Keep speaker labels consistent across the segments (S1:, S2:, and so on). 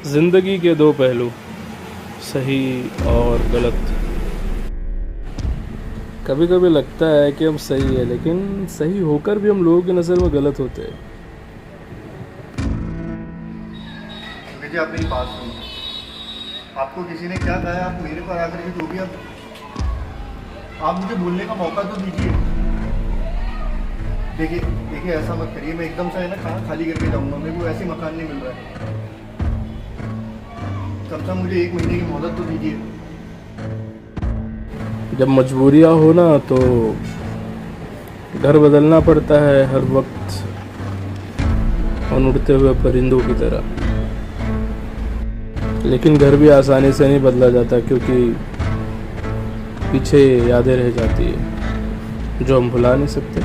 S1: जिंदगी के दो पहलू, सही और गलत। कभी कभी लगता है कि हम सही है, लेकिन सही होकर भी हम लोगों की नज़र में गलत होते हैं।
S2: मुझे अपनी बात सुनिए। आपको किसी ने क्या कहा है, आप मेरे पर आकर के जो भी आप मुझे बोलने का मौका तो दीजिए। देखिए देखिए, ऐसा मत करिए। मैं एकदम से है ना खाना खाली करके जाऊंगा। मेरे को ऐसे मकान नहीं मिल रहा है। कम से कम मुझे 1 महीने की मोहलत तो दीजिए।
S1: जब मजबूरियाँ हो ना, तो घर बदलना पड़ता है हर वक्त, उन उड़ते हुए परिंदों की तरह। लेकिन घर भी आसानी से नहीं बदला जाता, क्योंकि पीछे यादें रह जाती है जो हम भुला नहीं सकते।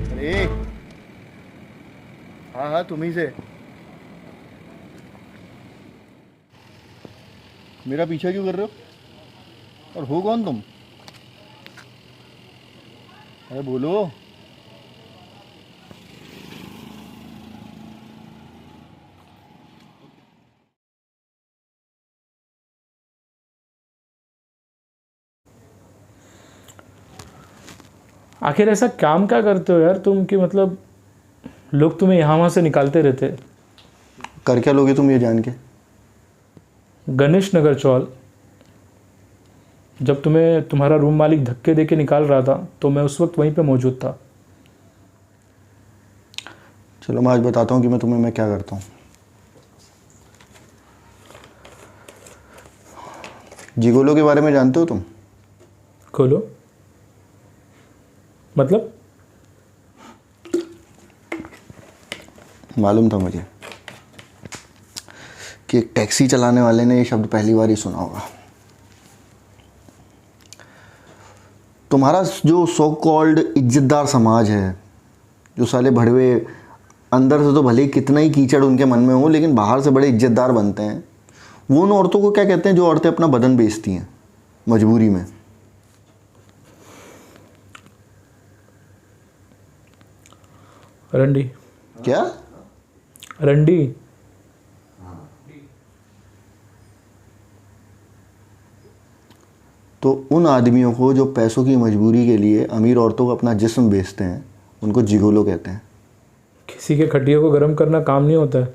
S2: अरे हाँ हाँ, तुम ही से। मेरा पीछा क्यों कर रहे हो? और हो कौन तुम? अरे बोलो।
S1: आखिर ऐसा काम क्या करते हो यार तुम, कि मतलब लोग तुम्हें यहाँ वहाँ से निकालते रहते।
S2: कर क्या लोगे तुम ये जान के?
S1: गणेश नगर चौल, जब तुम्हें तुम्हारा रूम मालिक धक्के दे के निकाल रहा था, तो मैं उस वक्त वहीं पे मौजूद था।
S2: चलो मैं आज बताता हूँ कि मैं क्या करता हूँ। जिगोलो के बारे में जानते हो तुम?
S1: खोलो। मतलब?
S2: मालूम था मुझे कि एक टैक्सी चलाने वाले ने ये शब्द पहली बार ही सुना होगा। तुम्हारा जो सो कॉल्ड इज्जतदार समाज है, जो साले भड़वे अंदर से तो भले ही कितना ही कीचड़ उनके मन में हो, लेकिन बाहर से बड़े इज्जतदार बनते हैं, वो उन औरतों को क्या कहते हैं जो औरतें अपना बदन बेचती हैं मजबूरी में?
S1: रंडी।
S2: क्या?
S1: रंडी।
S2: तो उन आदमियों को जो पैसों की मजबूरी के लिए अमीर औरतों को अपना जिस्म बेचते हैं, उनको जिगोलो कहते हैं।
S1: किसी के खटिया को गर्म करना काम नहीं होता है।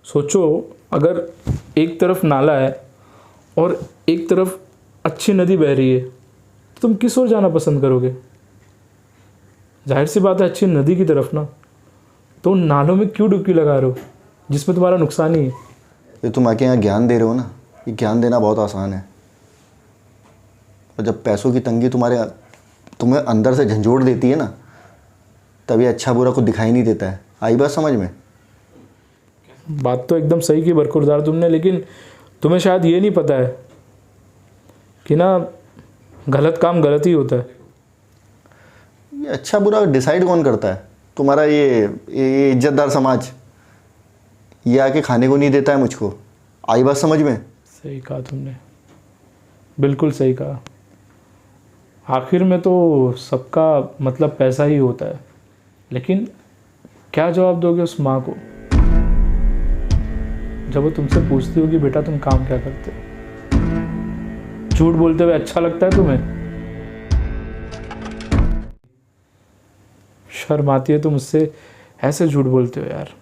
S1: सोचो, अगर एक तरफ नाला है और एक तरफ अच्छी नदी बह रही है, तो तुम किस ओर जाना पसंद करोगे? जाहिर सी बात है, अच्छी नदी की तरफ ना। तो उन नालों में क्यों डुबकी लगा रहे हो जिसमें तुम्हारा नुकसान ही है?
S2: ये तुम आके यहाँ ज्ञान दे रहे हो ना, ये ज्ञान देना बहुत आसान है। और जब पैसों की तंगी तुम्हें अंदर से झंझोड़ देती है ना, तभी अच्छा बुरा कुछ दिखाई नहीं देता है। आई बात समझ में?
S1: बात तो एकदम सही की बरखुरदार तुमने, लेकिन तुम्हें शायद ये नहीं पता है कि ना, गलत काम गलत ही होता है।
S2: ये अच्छा बुरा डिसाइड कौन करता है? तुम्हारा ये इज्जतदार समाज ये आके खाने को नहीं देता है मुझको। आई बात समझ में?
S1: सही कहा तुमने, बिल्कुल सही कहा। आखिर में तो सबका मतलब पैसा ही होता है। लेकिन क्या जवाब दोगे उस माँ को जब वो तुमसे पूछती हो कि बेटा तुम काम क्या करते हो? झूठ बोलते हुए अच्छा लगता है तुम्हें? शर्म आती है तुम मुझसे ऐसे झूठ बोलते हो यार।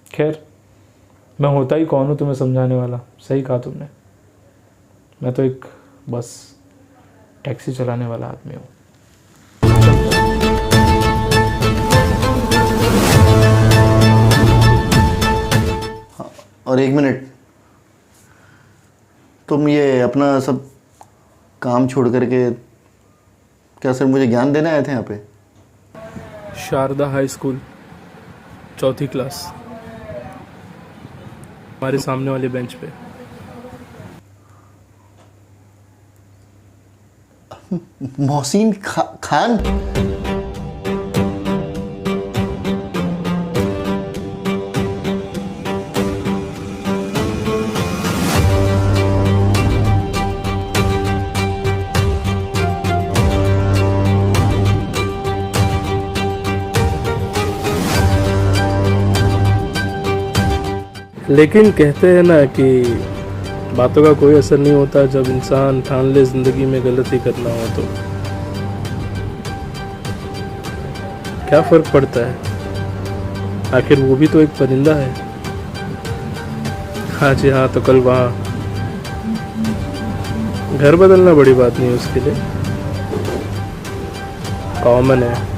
S1: खैर, मैं होता ही कौन हूँ तुम्हें समझाने वाला। सही कहा तुमने, मैं तो एक बस टैक्सी चलाने वाला आदमी हूँ।
S2: और 1 मिनट, तुम ये अपना सब काम छोड़ करके क्या सर मुझे ज्ञान देने आए थे यहाँ पे?
S1: Sharda high school, 4th class, हमारे सामने वाले बेंच पे।
S2: मोहसिन खान?
S1: लेकिन कहते हैं ना कि बातों का कोई असर नहीं होता जब इंसान ठान ले ज़िंदगी में गलती करना हो तो। क्या फ़र्क पड़ता है, आखिर वो भी तो एक परिंदा है। हाँ जी हाँ, तो कल वहाँ घर बदलना बड़ी बात नहीं है उसके लिए, कॉमन है।